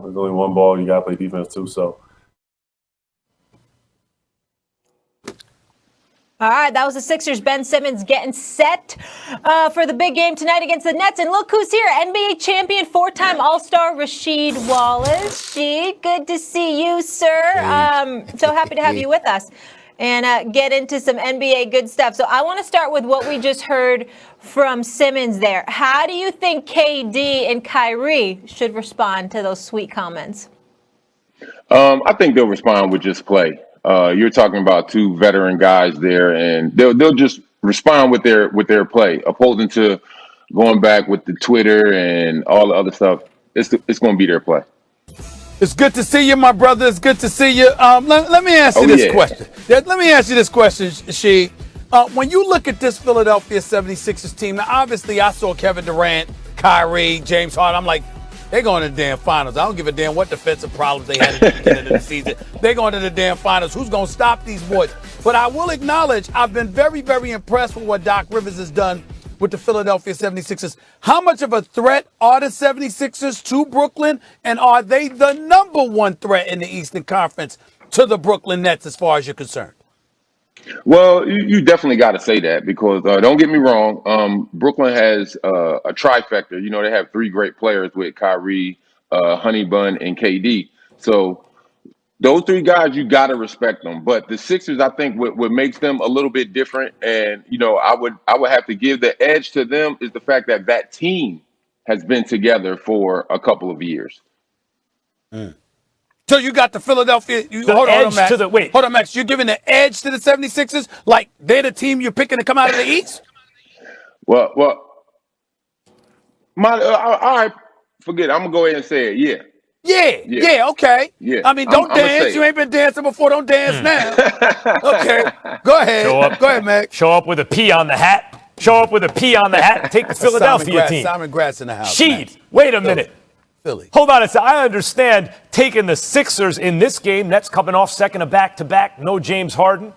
There's only one ball. You got to play defense too. So. All right, that was the Sixers' Ben Simmons getting set for the big game tonight against the Nets. And look who's here, NBA champion, four-time All-Star Rasheed Wallace. Rasheed, good to see you, sir. So happy to have you with us and get into some NBA good stuff. So I want to start with what we just heard from Simmons there. How do you think KD and Kyrie should respond to those sweet comments? I think they'll respond with just play. You're talking about two veteran guys there, and they'll just respond with their play, opposing to going back with the Twitter and all the other stuff. It's going to be their play. It's good to see you, my brother. It's good to see you. Let me ask you this question. Let me ask you this question, She. When you look at this Philadelphia 76ers team, now obviously I saw Kevin Durant, Kyrie, James Harden. I'm like, they're going to the damn finals. I don't give a damn what defensive problems they had at the beginning of the season. They're going to the damn finals. Who's going to stop these boys? But I will acknowledge I've been very, very impressed with what Doc Rivers has done with the Philadelphia 76ers. How much of a threat are the 76ers to Brooklyn? And are they the number one threat in the Eastern Conference to the Brooklyn Nets as far as you're concerned? Well, you definitely got to say that because don't get me wrong. Brooklyn has a trifecta. You know, they have three great players with Kyrie, Honey Bun, and KD. So those three guys, you got to respect them. But the Sixers, I think what makes them a little bit different, and you know, I would have to give the edge to them is the fact that that team has been together for a couple of years. So you got the Philadelphia. Hold on, Max. You're giving the edge to the 76ers? Like they're the team you're picking to come out of the East? Well, all right, forget it. I'm going to go ahead and say it. Yeah, okay. Yeah. I mean, don't dance. You ain't been dancing before. Don't dance now. Okay, go ahead. Go ahead, Max. Show up with a P on the hat. Show up with a P on the hat and take the Philadelphia team. Simon Gratz in the house. Sheed, wait a minute. Philly. Hold on a second. I understand taking the Sixers in this game. Nets coming off second of back-to-back. No James Harden.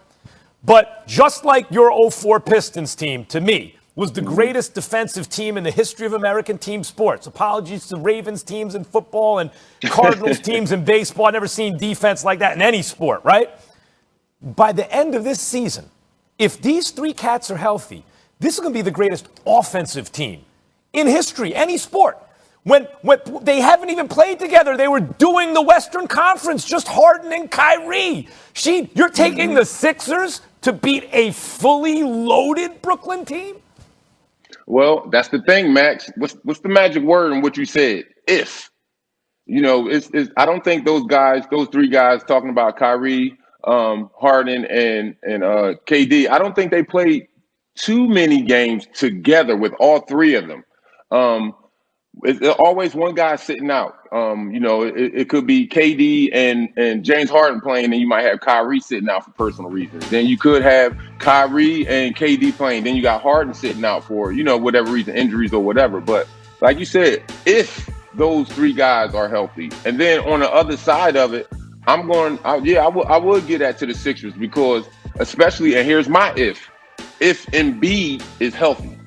But just like your 04 Pistons team, to me, was the greatest defensive team in the history of American team sports. Apologies to Ravens teams in football and Cardinals teams in baseball. I've never seen defense like that in any sport, right? By the end of this season, if these three cats are healthy, this is going to be the greatest offensive team in history, any sport. When they haven't even played together, they were doing the Western Conference, just Harden and Kyrie. You're taking the Sixers to beat a fully loaded Brooklyn team? Well, that's the thing, Max. What's the magic word in what you said? If. You know, I don't think those three guys talking about Kyrie, Harden, and KD, I don't think they played too many games together with all three of them. It's always one guy sitting out. You know, it could be KD and James Harden playing, and you might have Kyrie sitting out for personal reasons. Then you could have Kyrie and KD playing. Then you got Harden sitting out for, you know, whatever reason, injuries or whatever. But like you said, if those three guys are healthy, and then on the other side of it, I would give that to the Sixers because especially, and here's my if Embiid is healthy.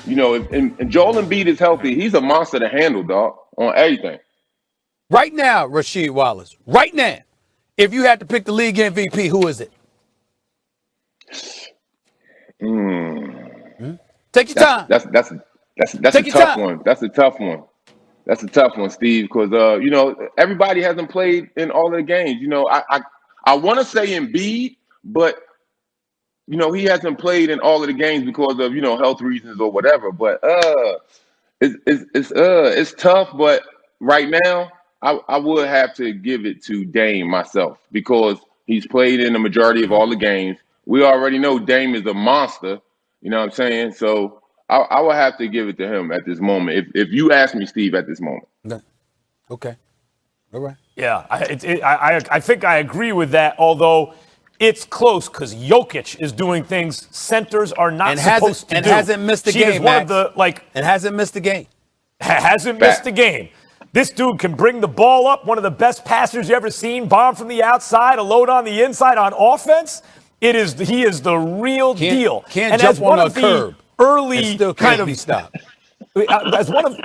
You know, if Joel Embiid is healthy, he's a monster to handle, dog, on everything. Right now, Rasheed Wallace, right now, if you had to pick the league MVP, who is it? Take your time. That's a tough one. That's a tough one. That's a tough one, Steve, because, you know, everybody hasn't played in all of the games. You know, I want to say Embiid, but you know, he hasn't played in all of the games because of, you know, health reasons or whatever. But it's tough. But right now, I would have to give it to Dame myself because he's played in the majority of all the games. We already know Dame is a monster. You know what I'm saying? So I would have to give it to him at this moment. If you ask me, Steve, at this moment. Okay. All right. Yeah, I think I agree with that, although it's close because Jokic is doing things centers are not supposed to do. And hasn't missed a game, Max. And hasn't missed a game. Hasn't missed a game. This dude can bring the ball up, one of the best passers you ever seen, bomb from the outside, a load on the inside on offense. He is the real deal. Can't jump on a curb. Early still kind of be stopped. As one of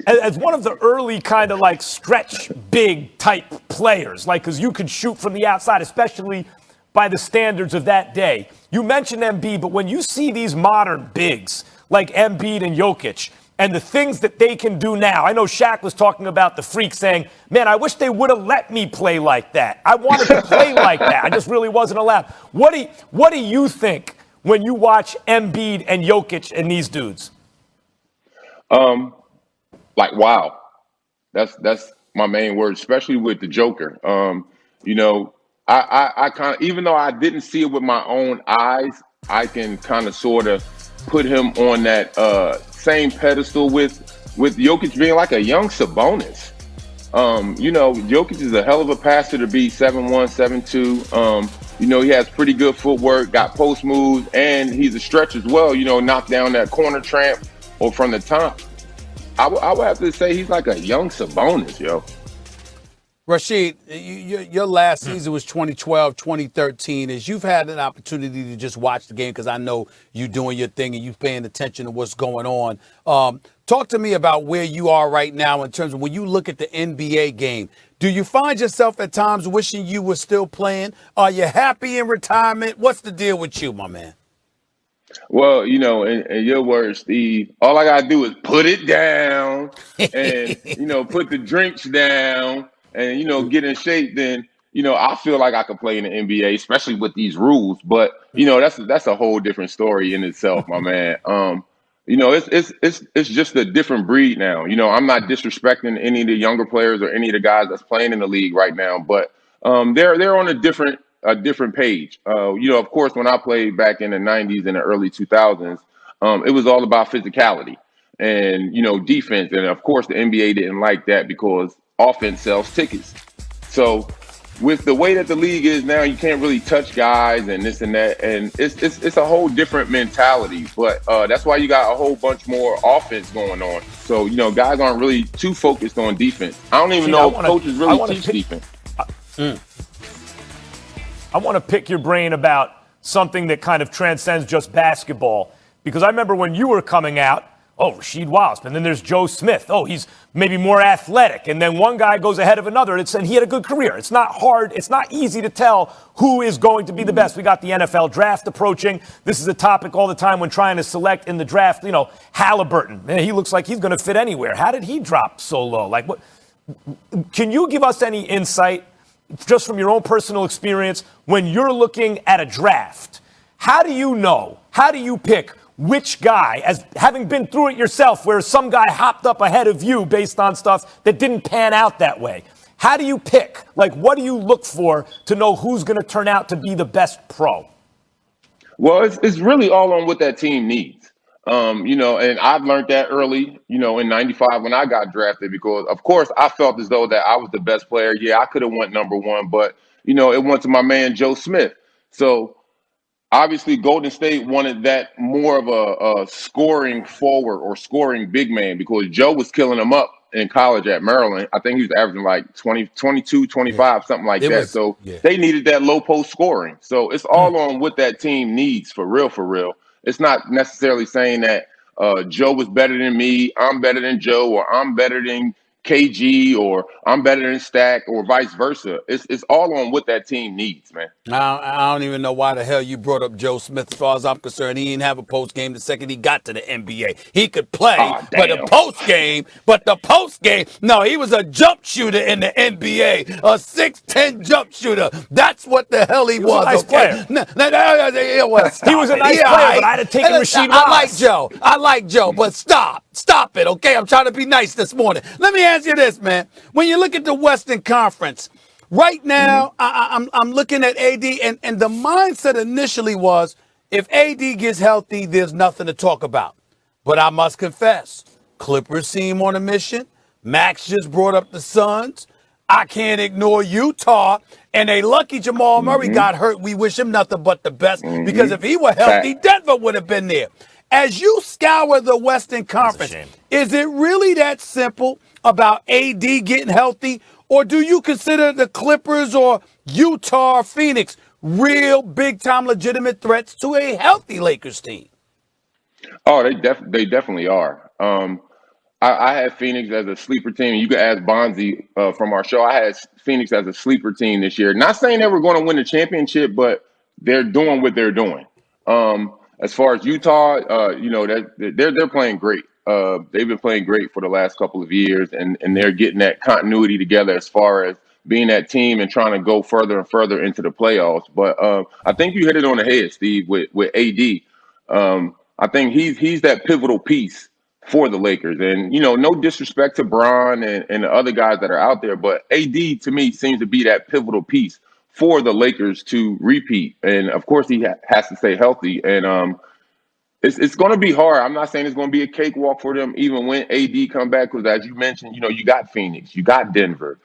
as one of the early kind of like stretch big type players, like because you could shoot from the outside, especially by the standards of that day. You mentioned Embiid, but when you see these modern bigs like Embiid and Jokic and the things that they can do now, I know Shaq was talking about the freak saying, man, I wish they would have let me play like that. I wanted to play like that. I just really wasn't allowed. What do you think when you watch Embiid and Jokic and these dudes? Like, wow, that's my main word, especially with the Joker. I kind of, even though I didn't see it with my own eyes, I can kind of sort of put him on that same pedestal with Jokic being like a young Sabonis. Jokic is a hell of a passer to be 7'1", 7'2". He has pretty good footwork, got post moves, and he's a stretch as well. Knock down that corner tramp or from the top. I would have to say he's like a young Sabonis, yo. Rasheed, your last season was 2012, 2013. As you've had an opportunity to just watch the game, because I know you doing your thing and you paying attention to what's going on. Talk to me about where you are right now in terms of when you look at the NBA game. Do you find yourself at times wishing you were still playing? Are you happy in retirement? What's the deal with you, my man? Well, in your words, Steve, all I got to do is put it down and, put the drinks down and, get in shape. Then, I feel like I could play in the NBA, especially with these rules. But, that's a whole different story in itself, my man. It's just a different breed now. I'm not disrespecting any of the younger players or any of the guys that's playing in the league right now, but they're on a different page. Of course, when I played back in the 90s and the early 2000s, it was all about physicality and, defense. And of course, the NBA didn't like that because offense sells tickets. So with the way that the league is now, you can't really touch guys and this and that. And it's a whole different mentality. But that's why you got a whole bunch more offense going on. So, guys aren't really too focused on defense. I don't even know if coaches really teach defense. I want to pick your brain about something that kind of transcends just basketball. Because I remember when you were coming out, Rasheed Wallace, and then there's Joe Smith. He's maybe more athletic. And then one guy goes ahead of another, and he had a good career. It's not hard. It's not easy to tell who is going to be the best. We got the NFL draft approaching. This is a topic all the time when trying to select in the draft. Halliburton. Man, he looks like he's going to fit anywhere. How did he drop so low? Like, what? Can you give us any insight, just from your own personal experience, when you're looking at a draft? How do you know? How do you pick which guy, as having been through it yourself, where some guy hopped up ahead of you based on stuff that didn't pan out that way? How do you pick? Like, what do you look for to know who's going to turn out to be the best pro? Well, it's really all on what that team needs. And I've learned that early, in 95 when I got drafted, because of course I felt as though that I was the best player. Yeah, I could have went number one, but it went to my man, Joe Smith. So obviously Golden State wanted that more of a scoring forward or scoring big man, because Joe was killing them up in college at Maryland. I think he was averaging like 20, 22, 25, something like that. So they needed that low post scoring. So it's all on what that team needs for real, for real. It's not necessarily saying that Joe was better than me, I'm better than Joe, or I'm better than KG, or I'm better than Stack, or vice versa. It's all on what that team needs, man. I don't even know why the hell you brought up Joe Smith. As far as I'm concerned, he didn't have a post game the second he got to the NBA. He could play, but the post game, no, he was a jump shooter in the NBA, a 6'10" jump shooter. That's what the hell he was. Nice player. He was a nice player, but I'd have taken Rasheed Wallace. I like Joe, but stop it, okay? I'm trying to be nice this morning. Let me ask you this, man. When you look at the Western Conference, right now, I'm looking at AD, and the mindset initially was, if AD gets healthy, there's nothing to talk about. But I must confess, Clippers seem on a mission. Max just brought up the Suns. I can't ignore Utah. And a lucky Jamal Murray got hurt. We wish him nothing but the best, because if he were healthy, Denver would have been there. As you scour the Western Conference, is it really that simple about AD getting healthy? Or do you consider the Clippers or Utah or Phoenix real big-time legitimate threats to a healthy Lakers team? Oh, they definitely are. I had Phoenix as a sleeper team. You could ask Bonzi from our show. I had Phoenix as a sleeper team this year. Not saying they were going to win the championship, but they're doing what they're doing. As far as Utah, they're playing great. They've been playing great for the last couple of years, and they're getting that continuity together as far as being that team and trying to go further and further into the playoffs. But I think you hit it on the head, Steve, with AD. I think he's that pivotal piece for the Lakers. And, no disrespect to Bron and the other guys that are out there, but AD to me seems to be that pivotal piece for the Lakers to repeat. And of course he has to stay healthy. And it's going to be hard. I'm not saying it's going to be a cakewalk for them even when AD come back, because as you mentioned, you got Phoenix, you got Denver,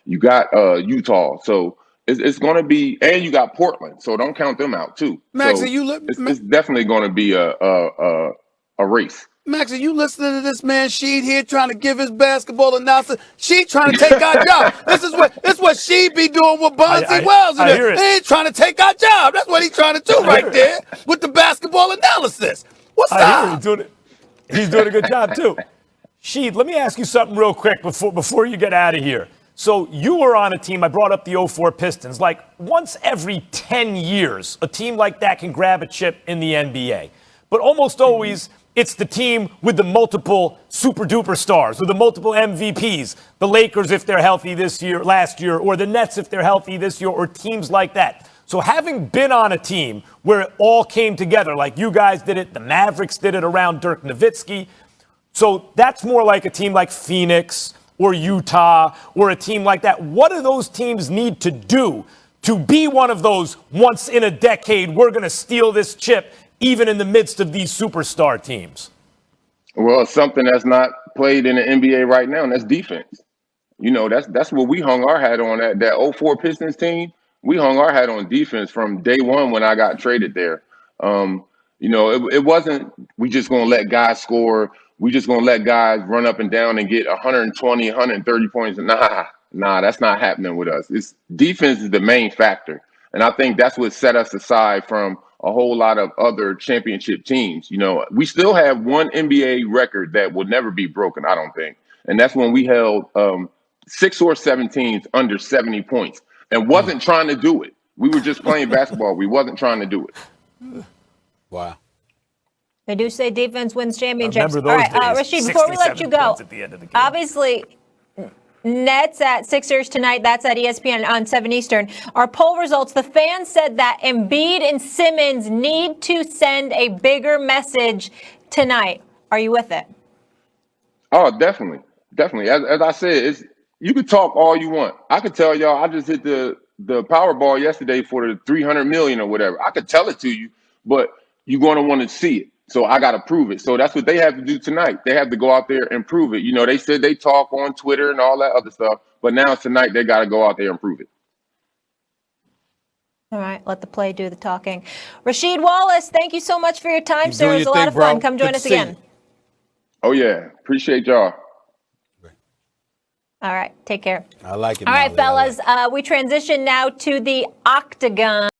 you got Utah. So it's going to be, and you got Portland. So don't count them out too. Max, so it's definitely going to be a race. Max, are you listening to this man Sheed here trying to give his basketball announcer? Sheed trying to take our job. This is what Sheed be doing with Bonzi Wells. I hear it. He ain't trying to take our job. That's what he's trying to do right there with the basketball analysis. What's up? He's doing a good job too. Sheed, let me ask you something real quick before you get out of here. So you were on a team, I brought up the 04 Pistons, like once every 10 years, a team like that can grab a chip in the NBA. But almost always, it's the team with the multiple super duper stars, with the multiple MVPs. The Lakers, if they're healthy last year, or the Nets, if they're healthy this year, or teams like that. So having been on a team where it all came together, like you guys did it, the Mavericks did it around Dirk Nowitzki. So that's more like a team like Phoenix or Utah or a team like that. What do those teams need to do to be one of those once in a decade, we're going to steal this chip, even in the midst of these superstar teams? Well, it's something that's not played in the NBA right now, and that's defense. That's what we hung our hat on. That 04 Pistons team, we hung our hat on defense from day one when I got traded there. It wasn't we just going to let guys score. We just going to let guys run up and down and get 120, 130 points. Nah, that's not happening with us. It's defense is the main factor. And I think that's what set us aside from a whole lot of other championship teams. We still have one NBA record that will never be broken, I don't think. And that's when we held 6 or 7 teams under 70 points and wasn't trying to do it. We were just playing basketball. We wasn't trying to do it. Wow. They do say defense wins championships. All right, Rashid, before we let you go, obviously Nets at Sixers tonight. That's at ESPN on 7 Eastern. Our poll results, the fans said that Embiid and Simmons need to send a bigger message tonight. Are you with it? Oh, definitely. Definitely. As I said, you could talk all you want. I could tell y'all I just hit the Powerball yesterday for the $300 million or whatever. I could tell it to you, but you're going to want to see it. So I got to prove it. So that's what they have to do tonight. They have to go out there and prove it. They said they talk on Twitter and all that other stuff, but now tonight they got to go out there and prove it. All right, let the play do the talking. Rasheed Wallace, thank you so much for your time, sir. It was a lot of fun. Come join us again. Oh, yeah. Appreciate y'all. All right, take care. I like it. All right, fellas, we transition now to the Octagon.